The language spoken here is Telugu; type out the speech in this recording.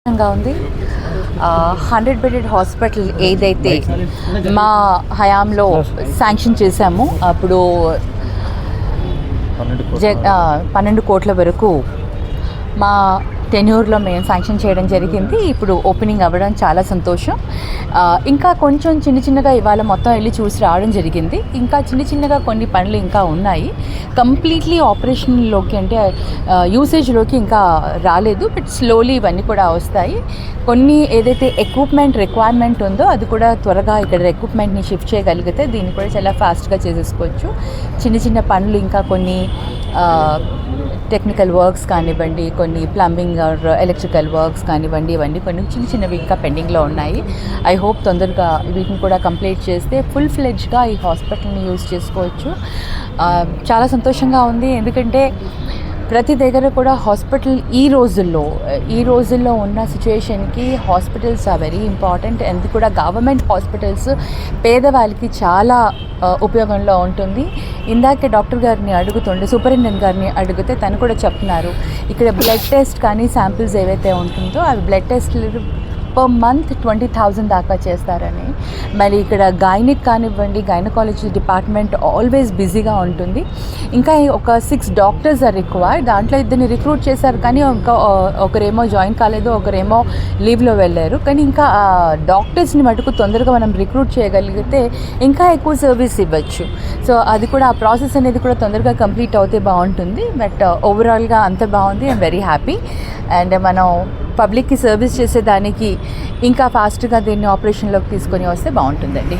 ఉంది 100 బెడెడ్ హాస్పిటల్ ఏదైతే మా హయాంలో శాంక్షన్ చేశామో అప్పుడు 12 కోట్ల వరకు మా టెన్యూర్లో మేము శాంక్షన్ చేయడం జరిగింది. ఇప్పుడు ఓపెనింగ్ అవ్వడం చాలా సంతోషం. ఇంకా కొంచెం చిన్నగా ఇవాళ మొత్తం వెళ్ళి చూసి రావడం జరిగింది. ఇంకా చిన్నగా కొన్ని పనులు ఇంకా ఉన్నాయి. కంప్లీట్లీ ఆపరేషన్లోకి అంటే యూసేజ్లోకి ఇంకా రాలేదు. బట్ స్లోలీ ఇవన్నీ కూడా వస్తాయి. కొన్ని ఏదైతే ఎక్విప్మెంట్ రిక్వైర్మెంట్ ఉందో అది కూడా త్వరగా ఇక్కడ ఎక్విప్మెంట్ని షిఫ్ట్ చేయగలిగితే దీన్ని కూడా చాలా ఫాస్ట్గా చేసేసుకోవచ్చు. చిన్న పనులు ఇంకా కొన్ని టెక్నికల్ వర్క్స్ కానివ్వండి, కొన్ని ప్లంబింగ్ ఆర్ ఎలక్ట్రికల్ వర్క్స్ కానివ్వండి, ఇవన్నీ కొన్ని చిన్నవి ఇంకా పెండింగ్లో ఉన్నాయి. ఐ హోప్ తొందరగా వీటిని కూడా కంప్లీట్ చేస్తే ఫుల్ ఫ్లెడ్జ్గా ఈ హాస్పిటల్ని యూజ్ చేసుకోవచ్చు. చాలా సంతోషంగా ఉంది. ఎందుకంటే ప్రతి దగ్గర కూడా హాస్పిటల్ ఈ రోజుల్లో ఉన్న సిచ్యుయేషన్కి హాస్పిటల్స్ ఆర్ వెరీ ఇంపార్టెంట్. అది కూడా గవర్నమెంట్ హాస్పిటల్స్ పేదవాళ్ళకి చాలా ఉపయోగంలో ఉంటుంది. ఇందాకే డాక్టర్ గారిని సూపరింటెండెంట్ గారిని అడిగితే తను కూడా చెప్తున్నారు, ఇక్కడ బ్లడ్ టెస్ట్ కానీ శాంపిల్స్ ఏవైతే ఉంటుందో అవి బ్లడ్ టెస్ట్లు పర్ మంత్ 20,000 దాకా చేస్తారని. మరి ఇక్కడ గైనిక్ కానివ్వండి, గైనకాలజీ డిపార్ట్మెంట్ ఆల్వేస్ బిజీగా ఉంటుంది. ఇంకా ఒక 6 డాక్టర్స్ ఆర్ రిక్వైర్డ్. దాంట్లో 2 రిక్రూట్ చేశారు, కానీ ఇంకా ఒకరేమో జాయిన్ కాలేదు, ఒకరేమో లీవ్లో వెళ్ళారు. కానీ ఇంకా డాక్టర్స్ని మటుకు తొందరగా మనం రిక్రూట్ చేయగలిగితే ఇంకా ఎక్కువ సర్వీస్ ఇవ్వచ్చు. సో అది కూడా ఆ ప్రాసెస్ అనేది కూడా తొందరగా కంప్లీట్ అవుతే బాగుంటుంది. బట్ ఓవరాల్గా అంత బాగుంది. I'm very happy. అండ్ మనం పబ్లిక్కి సర్వీస్ చేసేదానికి ఇంకా ఫాస్ట్గా దీన్ని ఆపరేషన్లోకి తీసుకొని వస్తే బాగుంటుందండి.